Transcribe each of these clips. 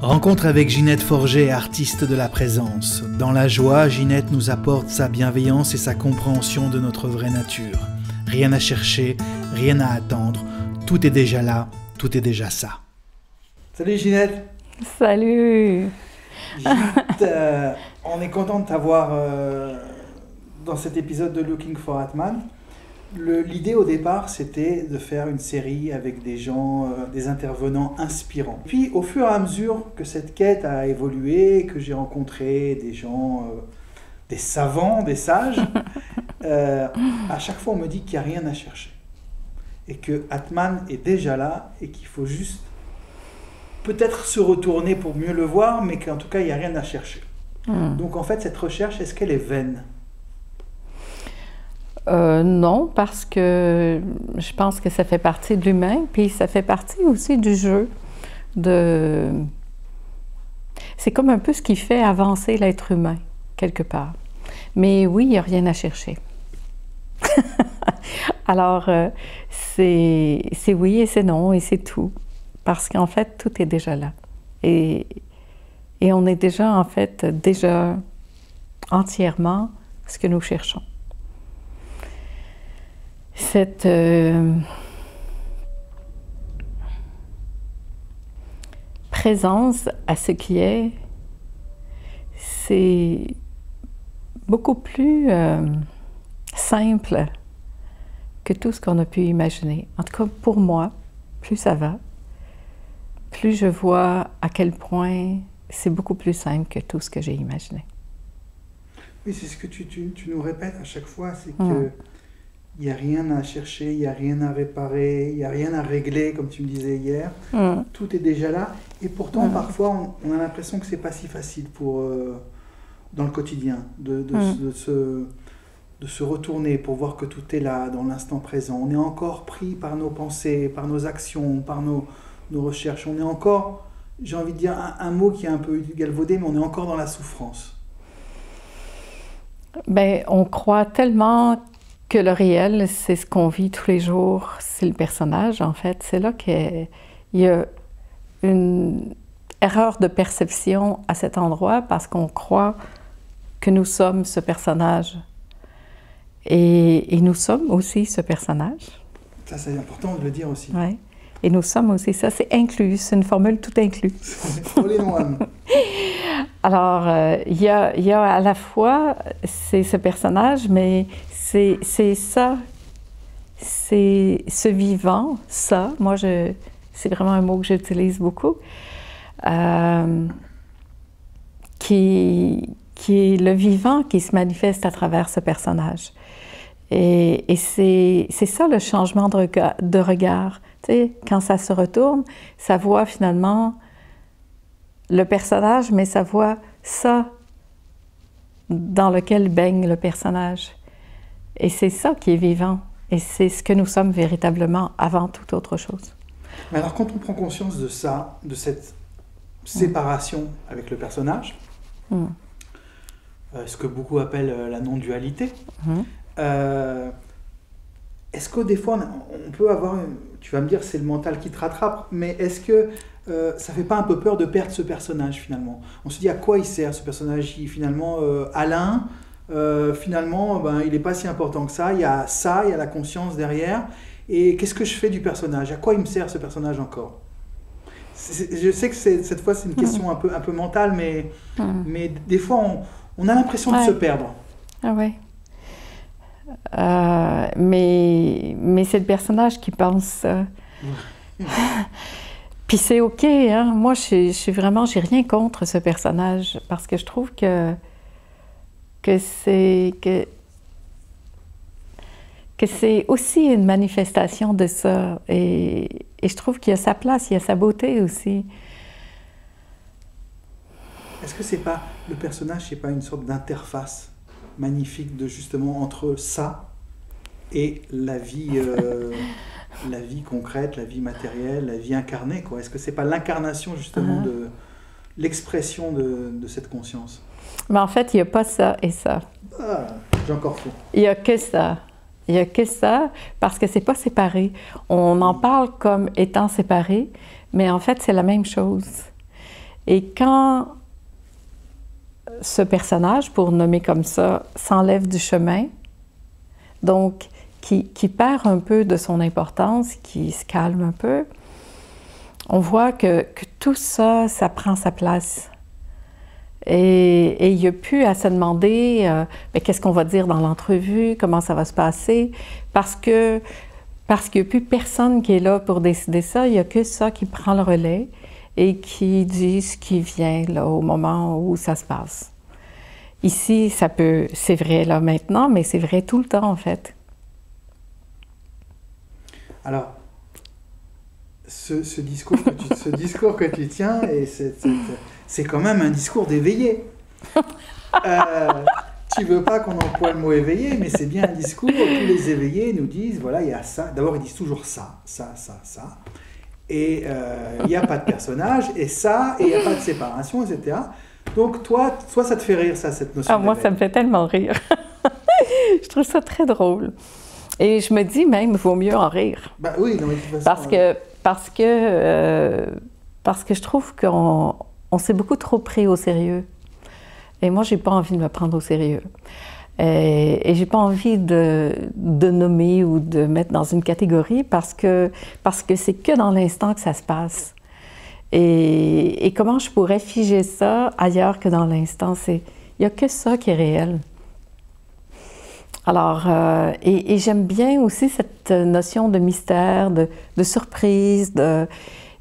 Rencontre avec Ginette Forget, artiste de la présence. Dans la joie, Ginette nous apporte sa bienveillance et sa compréhension de notre vraie nature. Rien à chercher, rien à attendre. Tout est déjà là, tout est déjà ça. Salut Ginette. Salut. Ginette, on est content de t'avoir dans cet épisode de Looking for Atman. L'idée au départ, c'était de faire une série avec des gens, des intervenants inspirants. Puis au fur et à mesure que cette quête a évolué, que j'ai rencontré des gens, des savants, des sages, à chaque fois on me dit qu'il n'y a rien à chercher. Et que Atman est déjà là et qu'il faut juste peut-être se retourner pour mieux le voir, mais qu'en tout cas il n'y a rien à chercher. Donc en fait cette recherche, est-ce qu'elle est vaine ? Non, parce que je pense que ça fait partie de l'humain, puis ça fait partie aussi du jeu. C'est comme un peu ce qui fait avancer l'être humain, quelque part. Mais oui, il n'y a rien à chercher. Alors, c'est oui et c'est non et c'est tout. Parce qu'en fait, tout est déjà là. Et on est déjà, en fait, déjà entièrement ce que nous cherchons. Cette présence à ce qui est, c'est beaucoup plus simple que tout ce qu'on a pu imaginer. En tout cas, pour moi, plus ça va, plus je vois à quel point c'est beaucoup plus simple que tout ce que j'ai imaginé. Oui, c'est ce que tu nous répètes à chaque fois, c'est que il n'y a rien à chercher, il n'y a rien à réparer, il n'y a rien à régler, comme tu me disais hier. Tout est déjà là. Et pourtant, parfois, on a l'impression que ce n'est pas si facile dans le quotidien, de se retourner pour voir que tout est là, dans l'instant présent. On est encore pris par nos pensées, par nos actions, par nos recherches. On est encore, j'ai envie de dire un mot qui est un peu galvaudé, mais on est encore dans la souffrance. Ben, on croit tellement que le réel, c'est ce qu'on vit tous les jours, c'est le personnage, en fait. C'est là qu'il y a une erreur de perception à cet endroit parce qu'on croit que nous sommes ce personnage. Et nous sommes aussi ce personnage. Ça, c'est important de le dire aussi. Oui. Et nous sommes aussi ça. C'est inclus, c'est une formule tout inclus. All in one. Alors, il y a à la fois, c'est ce personnage, mais c'est ça, c'est ce vivant, ça. Moi, c'est vraiment un mot que j'utilise beaucoup, qui est le vivant qui se manifeste à travers ce personnage. Et c'est ça le changement de regard. Tu sais, quand ça se retourne, ça voit finalement le personnage, mais ça voit ça dans lequel baigne le personnage. Et c'est ça qui est vivant. Et c'est ce que nous sommes véritablement avant toute autre chose. Mais alors, quand on prend conscience de ça, de cette séparation avec le personnage, ce que beaucoup appellent la non-dualité, est-ce que des fois, on peut avoir... Tu vas me dire, c'est le mental qui te rattrape, mais est-ce que ça ne fait pas un peu peur de perdre ce personnage, finalement? On se dit, à quoi il sert, ce personnage? Finalement, Alain, finalement, il n'est pas si important que ça. Il y a la conscience derrière. Et qu'est-ce que je fais du personnage? À quoi il me sert, ce personnage, encore? Je sais que cette fois, c'est une question un peu mentale, mais des fois, on a l'impression de se perdre. Ah ouais. Mais c'est le personnage qui pense ça. Puis c'est OK, hein? Moi, j'ai rien contre ce personnage parce que je trouve que c'est aussi une manifestation de ça. Et je trouve qu'il y a sa place, il y a sa beauté aussi. Est-ce que c'est pas le personnage, c'est pas une sorte d'interface magnifique justement entre ça et la vie concrète, la vie matérielle, la vie incarnée, quoi? Est-ce que c'est pas l'incarnation justement de l'expression de cette conscience? Mais en fait, il n'y a pas ça et ça. Ah, j'ai encore faux. Il n'y a que ça. Il n'y a que ça parce que c'est pas séparé. On en parle comme étant séparé, mais en fait, c'est la même chose. Et quand ce personnage, pour nommer comme ça, s'enlève du chemin, donc qui perd un peu de son importance, qui se calme un peu, on voit que tout ça, ça prend sa place. Et il n'y a plus à se demander qu'est-ce qu'on va dire dans l'entrevue, comment ça va se passer, parce qu'il n'y a plus personne qui est là pour décider ça, il n'y a que ça qui prend le relais et qui dit ce qui vient là, au moment où ça se passe. Ici, c'est vrai là maintenant, mais c'est vrai tout le temps en fait. Alors, ce discours que tu tiens, et c'est quand même un discours d'éveillé. Tu veux pas qu'on emploie le mot éveillé, mais c'est bien un discours où tous les éveillés nous disent, voilà, il y a ça. D'abord, ils disent toujours ça. Et il n'y a pas de personnage, et ça, et il n'y a pas de séparation, etc. Donc, toi, ça te fait rire, ça, cette notion moi, ça me fait tellement rire. Je trouve ça très drôle. Et je me dis même, il vaut mieux en rire. Ben oui, non, mais de toute façon, parce que je trouve qu'on s'est beaucoup trop pris au sérieux. Et moi, j'ai pas envie de me prendre au sérieux. Et j'ai pas envie de nommer ou de mettre dans une catégorie parce que c'est que dans l'instant que ça se passe. Et comment je pourrais figer ça ailleurs que dans l'instant? Il n'y a que ça qui est réel. Alors, et j'aime bien aussi cette notion de mystère, de surprise,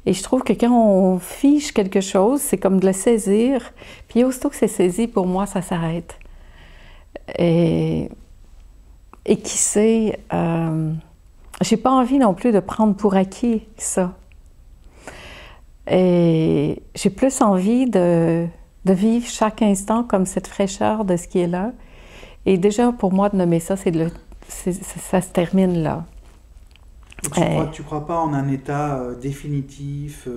et je trouve que quand on fiche quelque chose, c'est comme de le saisir, puis aussitôt que c'est saisi, pour moi, ça s'arrête. Et qui sait, j'ai pas envie non plus de prendre pour acquis ça. Et j'ai plus envie de vivre chaque instant comme cette fraîcheur de ce qui est là. Et déjà, pour moi, de nommer ça, ça se termine là. Tu crois pas en un état définitif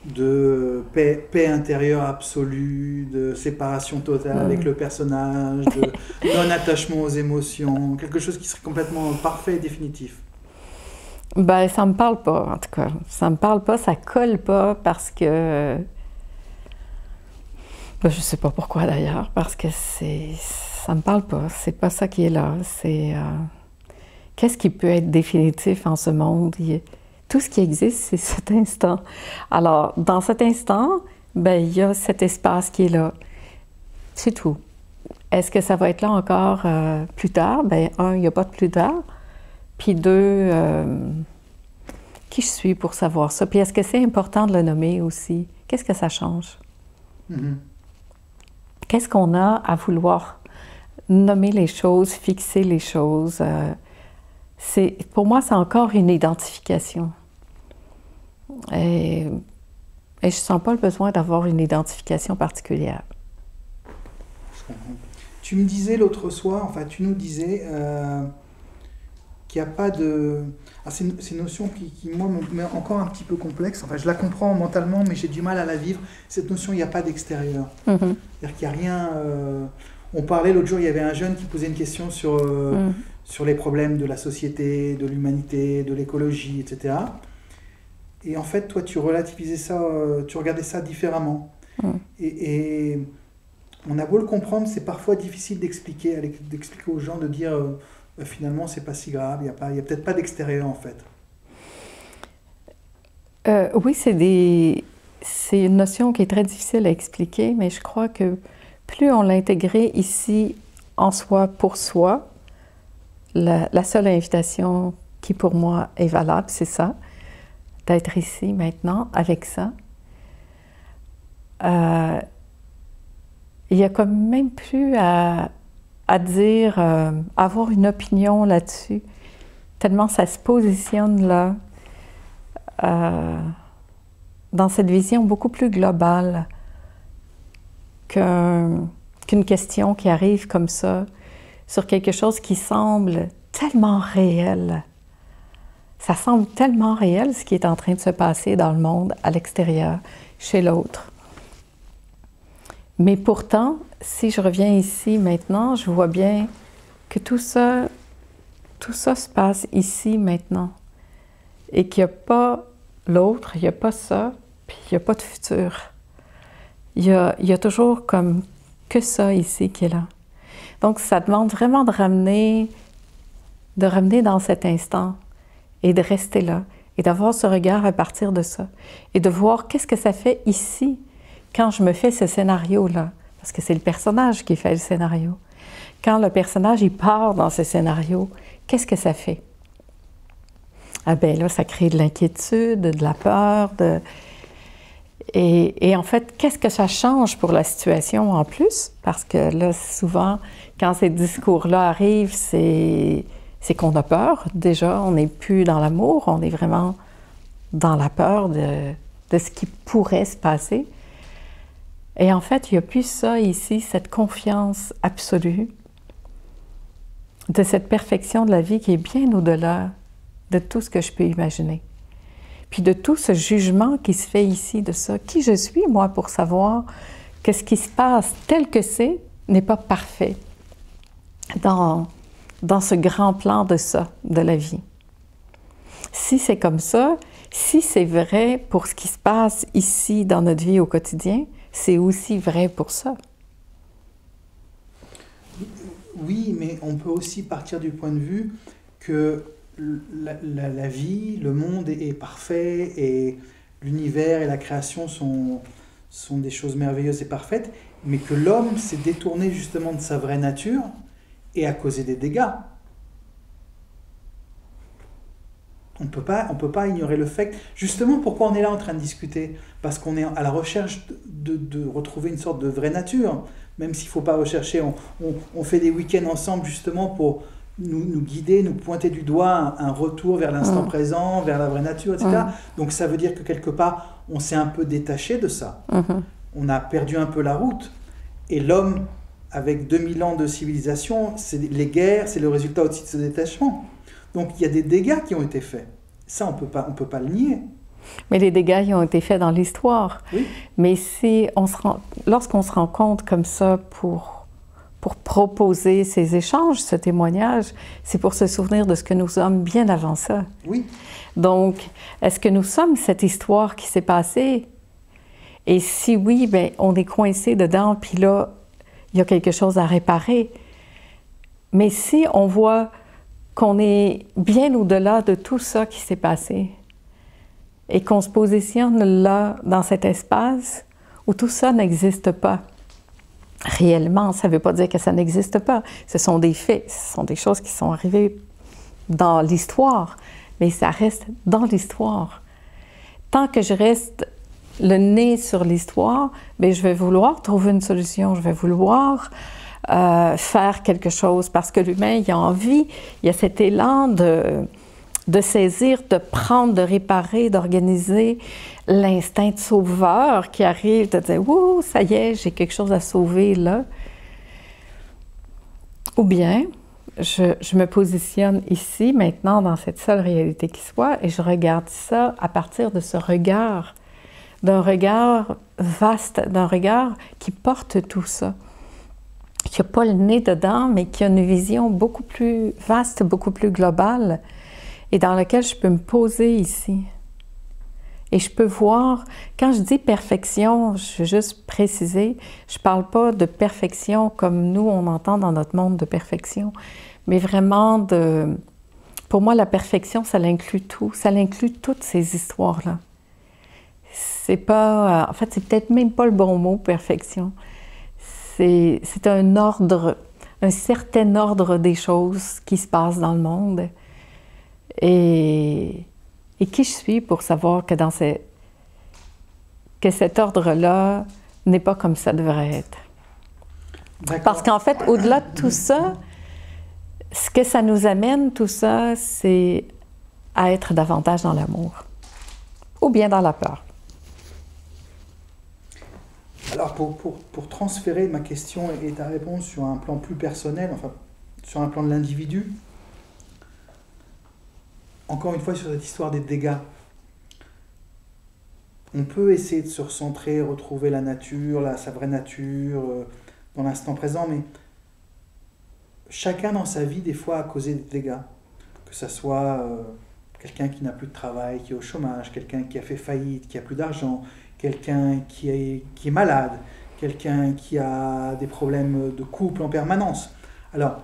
de paix intérieure absolue, de séparation totale avec le personnage, de non-attachement aux émotions, quelque chose qui serait complètement parfait et définitif? Ben, ça me parle pas, en tout cas. Ça me parle pas, ça colle pas parce que... Ben, je sais pas pourquoi d'ailleurs, parce que ça me parle pas, c'est pas ça qui est là. Qu'est-ce qui peut être définitif en ce monde? Tout ce qui existe, c'est cet instant. Alors, dans cet instant, ben, il y a cet espace qui est là. C'est tout. Est-ce que ça va être là encore plus tard? Ben, un, il n'y a pas de plus tard. Puis deux, qui je suis pour savoir ça? Puis est-ce que c'est important de le nommer aussi? Qu'est-ce que ça change? Mm-hmm. Qu'est-ce qu'on a à vouloir nommer les choses, fixer les choses? Pour moi, c'est encore une identification. Et je ne sens pas le besoin d'avoir une identification particulière. Tu me disais l'autre soir, enfin tu nous disais qu'il n'y a pas de... Ah, c'est une notion qui, moi, me met encore un petit peu complexe. Enfin, je la comprends mentalement, mais j'ai du mal à la vivre. Cette notion, il n'y a pas d'extérieur. Mm-hmm. C'est-à-dire qu'il n'y a rien... On parlait l'autre jour, il y avait un jeune qui posait une question sur les problèmes de la société, de l'humanité, de l'écologie, etc. Et en fait, toi, tu relativisais ça, tu regardais ça différemment. Et on a beau le comprendre, c'est parfois difficile d'expliquer aux gens, de dire finalement, c'est pas si grave, il y a peut-être pas d'extérieur en fait. Oui, c'est une notion qui est très difficile à expliquer, mais je crois que plus on l'a intégré ici en soi, pour soi, la seule invitation qui pour moi est valable, c'est ça, d'être ici maintenant avec ça. Il n'y a quand même plus à dire, avoir une opinion là-dessus, tellement ça se positionne là, dans cette vision beaucoup plus globale qu'une question qui arrive comme ça, sur quelque chose qui semble tellement réel. Ça semble tellement réel ce qui est en train de se passer dans le monde, à l'extérieur, chez l'autre. Mais pourtant, si je reviens ici maintenant, je vois bien que tout ça se passe ici maintenant. Et qu'il n'y a pas l'autre, il n'y a pas ça, puis il n'y a pas de futur. il y a toujours comme que ça ici qui est là. Donc, ça demande vraiment de ramener dans cet instant et de rester là et d'avoir ce regard à partir de ça et de voir qu'est-ce que ça fait ici quand je me fais ce scénario-là. Parce que c'est le personnage qui fait le scénario. Quand le personnage, il part dans ce scénario, qu'est-ce que ça fait? Ah ben là, ça crée de l'inquiétude, de la peur, Et en fait, qu'est-ce que ça change pour la situation en plus? Parce que là, souvent, quand ces discours-là arrivent, c'est qu'on a peur. Déjà, on n'est plus dans l'amour, on est vraiment dans la peur de ce qui pourrait se passer. Et en fait, il n'y a plus ça ici, cette confiance absolue de cette perfection de la vie qui est bien au-delà de tout ce que je peux imaginer. Puis de tout ce jugement qui se fait ici de ça. Qui je suis, moi, pour savoir que ce qui se passe tel que c'est n'est pas parfait dans ce grand plan de ça, de la vie. Si c'est comme ça, si c'est vrai pour ce qui se passe ici dans notre vie au quotidien, c'est aussi vrai pour ça. Oui, mais on peut aussi partir du point de vue que la vie, le monde est parfait et l'univers et la création sont des choses merveilleuses et parfaites, mais que l'homme s'est détourné justement de sa vraie nature et a causé des dégâts. On peut pas ignorer le fait. Justement, pourquoi on est là en train de discuter? Parce qu'on est à la recherche de retrouver une sorte de vraie nature. Même s'il ne faut pas rechercher, on fait des week-ends ensemble justement pour nous guider, nous pointer du doigt un retour vers l'instant présent, vers la vraie nature, etc. Donc ça veut dire que quelque part, on s'est un peu détaché de ça. On a perdu un peu la route. Et l'homme, avec 2000 ans de civilisation, les guerres, c'est le résultat aussi de ce détachement. Donc il y a des dégâts qui ont été faits. Ça, on peut pas le nier. Mais les dégâts, ils ont été faits dans l'histoire. Oui. Mais lorsqu'on se rend compte comme ça pour proposer ces échanges, ce témoignage, c'est pour se souvenir de ce que nous sommes bien avant ça. Oui. Donc, est-ce que nous sommes cette histoire qui s'est passée? Et si oui, bien, on est coincé dedans, puis là, il y a quelque chose à réparer. Mais si on voit qu'on est bien au-delà de tout ça qui s'est passé et qu'on se positionne là, dans cet espace où tout ça n'existe pas réellement, ça ne veut pas dire que ça n'existe pas. Ce sont des faits, ce sont des choses qui sont arrivées dans l'histoire, mais ça reste dans l'histoire. Tant que je reste le nez sur l'histoire, bien, je vais vouloir trouver une solution, je vais vouloir faire quelque chose, parce que l'humain, il a envie, il y a cet élan de saisir, de prendre, de réparer, d'organiser l'instinct de sauveur qui arrive, de dire « Ouh, ça y est, j'ai quelque chose à sauver là ». Ou bien, je me positionne ici, maintenant, dans cette seule réalité qui soit, et je regarde ça à partir de ce regard, d'un regard vaste, d'un regard qui porte tout ça, qui n'a pas le nez dedans, mais qui a une vision beaucoup plus vaste, beaucoup plus globale, et dans laquelle je peux me poser ici. Et je peux voir, quand je dis perfection, je veux juste préciser, je ne parle pas de perfection comme nous, on entend dans notre monde de perfection, mais vraiment pour moi, la perfection, ça l'inclut tout, ça l'inclut toutes ces histoires-là. C'est pas, en fait, c'est peut-être même pas le bon mot, perfection. C'est un ordre, un certain ordre des choses qui se passent dans le monde. Et qui je suis pour savoir que cet ordre-là n'est pas comme ça devrait être. Parce qu'en fait, au-delà de tout ça, ce que ça nous amène, tout ça, c'est à être davantage dans l'amour ou bien dans la peur. Alors, pour transférer ma question et ta réponse sur un plan plus personnel, enfin, sur un plan de l'individu, encore une fois, sur cette histoire des dégâts, on peut essayer de se recentrer, retrouver la nature, sa vraie nature, dans l'instant présent, mais chacun dans sa vie, des fois, a causé des dégâts. Que ça soit quelqu'un qui n'a plus de travail, qui est au chômage, quelqu'un qui a fait faillite, qui a plus d'argent, quelqu'un qui est malade, quelqu'un qui a des problèmes de couple en permanence. Alors,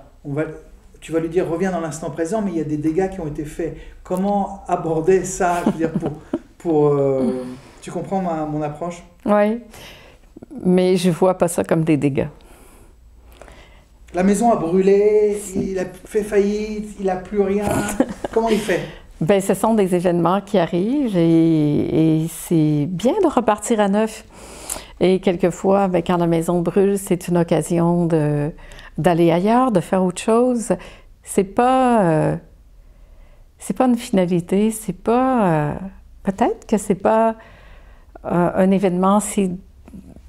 tu vas lui dire, reviens dans l'instant présent, mais il y a des dégâts qui ont été faits. Comment aborder ça, je veux dire, tu comprends mon approche? Oui, mais je ne vois pas ça comme des dégâts. La maison a brûlé, il a fait faillite, il n'a plus rien. Comment il fait? Bien, ce sont des événements qui arrivent et c'est bien de repartir à neuf. Et quelquefois, bien, quand la maison brûle, c'est une occasion d'aller ailleurs, de faire autre chose. C'est pas une finalité, c'est pas... peut-être que c'est pas un événement si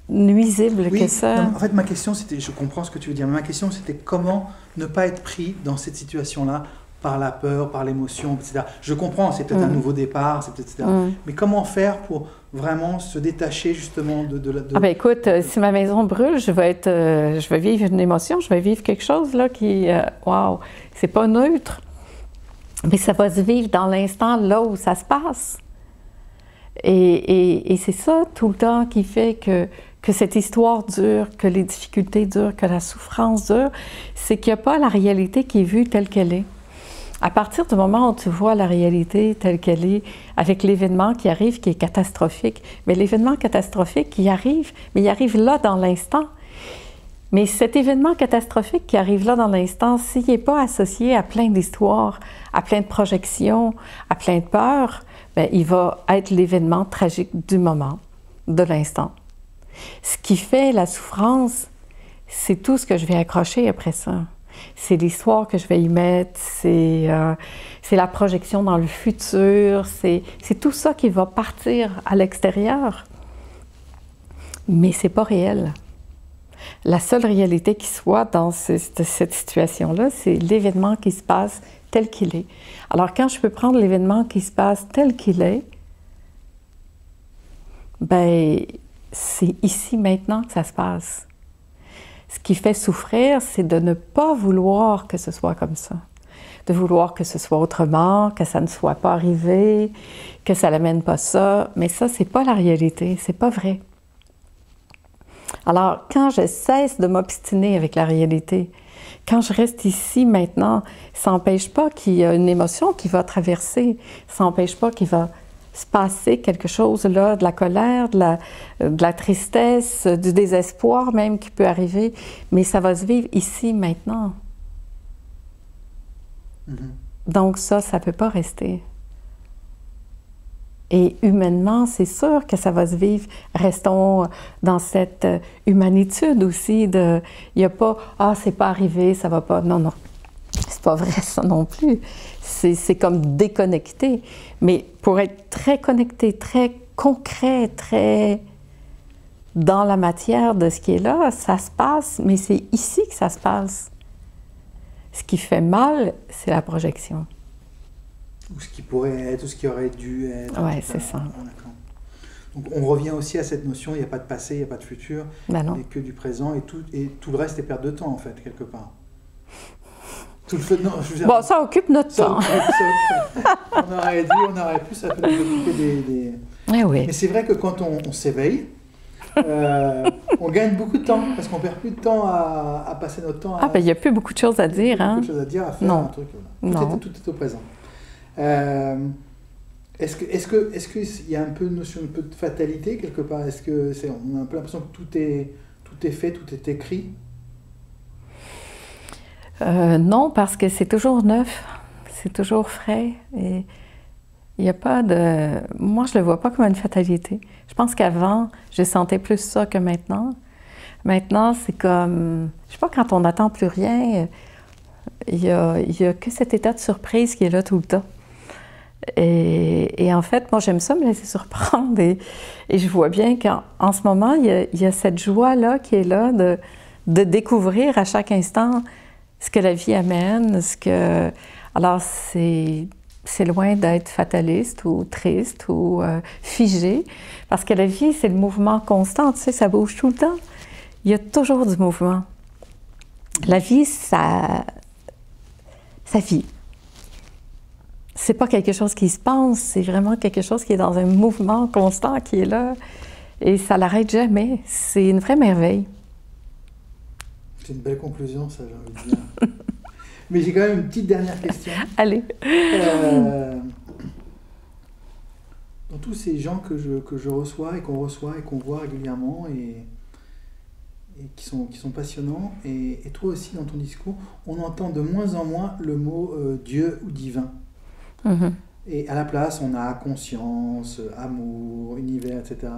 nuisible que ça. Non, en fait, ma question, c'était, je comprends ce que tu veux dire, mais ma question, c'était comment ne pas être pris dans cette situation-là par la peur, par l'émotion, etc. Je comprends, c'est peut-être un nouveau départ, c'est peut-être, etc. Mais comment faire pour vraiment se détacher justement de la... Ah ben écoute, si ma maison brûle, je vais vivre une émotion, je vais vivre quelque chose là qui... Waouh, c'est pas neutre, mais ça va se vivre dans l'instant là où ça se passe. Et c'est ça tout le temps qui fait que cette histoire dure, que les difficultés durent, que la souffrance dure, c'est qu'il n'y a pas la réalité qui est vue telle qu'elle est. À partir du moment où tu vois la réalité telle qu'elle est, avec l'événement qui arrive, qui est catastrophique, mais l'événement catastrophique, il arrive, mais il arrive là dans l'instant. Mais cet événement catastrophique qui arrive là dans l'instant, s'il n'est pas associé à plein d'histoires, à plein de projections, à plein de peurs, bien, il va être l'événement tragique du moment, de l'instant. Ce qui fait la souffrance, c'est tout ce que je vais accrocher après ça. C'est l'histoire que je vais y mettre, c'est la projection dans le futur, c'est tout ça qui va partir à l'extérieur. Mais c'est pas réel. La seule réalité qui soit dans cette situation-là, c'est l'événement qui se passe tel qu'il est. Alors quand je peux prendre l'événement qui se passe tel qu'il est, ben c'est ici maintenant que ça se passe. Ce qui fait souffrir, c'est de ne pas vouloir que ce soit comme ça. De vouloir que ce soit autrement, que ça ne soit pas arrivé, que ça n'amène pas ça. Mais ça, c'est pas la réalité, c'est pas vrai. Alors, quand je cesse de m'obstiner avec la réalité, quand je reste ici maintenant, ça n'empêche pas qu'il y a une émotion qui va traverser, ça n'empêche pas qu'il va se passer quelque chose là, de la colère, de la tristesse, du désespoir même qui peut arriver, mais ça va se vivre ici, maintenant. Donc ça ne peut pas rester. Et humainement, c'est sûr que ça va se vivre. Restons dans cette humanitude aussi de... Il n'y a pas « Ah, c'est pas arrivé, ça va pas... » Non, non. C'est pas vrai ça non plus. C'est comme déconnecté. Mais pour être très connecté, très concret, très dans la matière de ce qui est là, ça se passe, mais c'est ici que ça se passe. Ce qui fait mal, c'est la projection. Ou ce qui pourrait être, ou ce qui aurait dû être. Oui, c'est ça. Donc on revient aussi à cette notion, il n'y a pas de passé, il n'y a pas de futur, ben non. Il n'y a que du présent, et tout le reste est perte de temps, en fait, quelque part. Tout le fait, non, je veux dire, bon, ça occupe notre temps. On aurait pu ça peut nous occuper des... Eh oui. Mais c'est vrai que quand on s'éveille, on gagne beaucoup de temps, parce qu'on perd plus de temps à passer notre temps à... Ah, ben il n'y a plus beaucoup de choses à dire, hein? Beaucoup de choses à dire, à faire non. un truc. Voilà. Tout est au présent. Est-ce qu'il y a un peu une notion de fatalité quelque part? Est-ce que on a un peu l'impression que tout est fait, tout est écrit? Non, parce que c'est toujours neuf, c'est toujours frais. Et il n'y a pas de... Moi, je ne le vois pas comme une fatalité. Je pense qu'avant, je sentais plus ça que maintenant. Maintenant, c'est comme... Je sais pas, quand on n'attend plus rien, il y a que cet état de surprise qui est là tout le temps. Et en fait, moi, j'aime ça me laisser surprendre. Et je vois bien qu'en ce moment, il y a cette joie-là qui est là de découvrir à chaque instant ce que la vie amène. Alors, c'est loin d'être fataliste ou triste ou figé. Parce que la vie, c'est le mouvement constant. Tu sais, ça bouge tout le temps. Il y a toujours du mouvement. La vie, ça vit. c'est pas quelque chose qui se pense, c'est vraiment quelque chose qui est dans un mouvement constant, qui est là, et ça l'arrête jamais. C'est une vraie merveille. C'est une belle conclusion, ça, j'ai envie de dire. Mais j'ai quand même une petite dernière question. Allez. Dans tous ces gens que je reçois et qu'on voit régulièrement et qui sont passionnants, et toi aussi dans ton discours, on entend de moins en moins le mot Dieu ou divin. Mm-hmm. Et à la place, on a conscience, amour, univers, etc.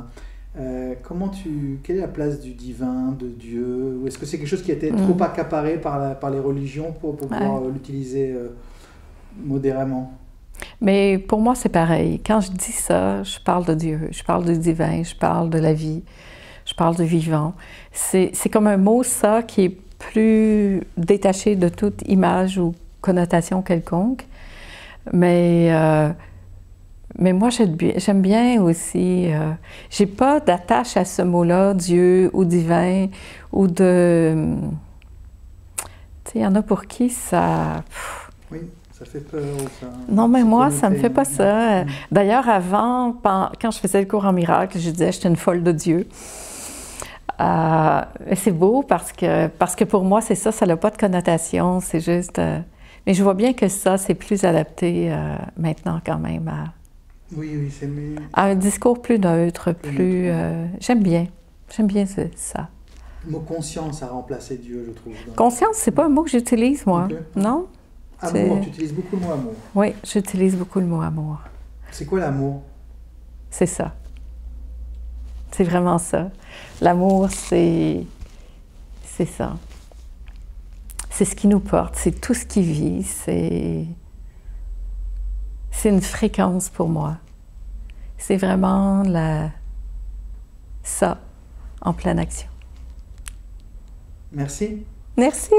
Quelle est la place du divin, de Dieu? Ou est-ce que c'est quelque chose qui a été trop accaparé par les religions pour pouvoir l'utiliser modérément? Mais pour moi, c'est pareil. Quand je dis ça, je parle de Dieu, je parle du divin, je parle de la vie, je parle du vivant. C'est comme un mot, ça, qui est plus détaché de toute image ou connotation quelconque. Mais moi, j'aime bien aussi. J'ai pas d'attache à ce mot-là, Dieu ou divin, ou de. Tu sais, il y en a pour qui ça. Oui, ça fait peur. Ça, non, mais moi, ça me fait pas ça. D'ailleurs, avant, quand je faisais le cours en miracle, je disais que j'étais une folle de Dieu. C'est beau parce que pour moi, c'est ça n'a pas de connotation, c'est juste. Mais je vois bien que ça, c'est plus adapté maintenant quand même oui, c'est mieux. À un discours plus neutre, plus... j'aime bien ça. Le mot conscience a remplacé Dieu, je trouve. Conscience, c'est pas un mot que j'utilise, moi. Okay. Non? Amour, tu utilises beaucoup le mot amour. Oui, j'utilise beaucoup le mot amour. C'est quoi l'amour? C'est ça. C'est vraiment ça. L'amour, c'est ça. C'est ce qui nous porte, c'est tout ce qui vit, c'est une fréquence pour moi. C'est vraiment ça, en pleine action. Merci. Merci.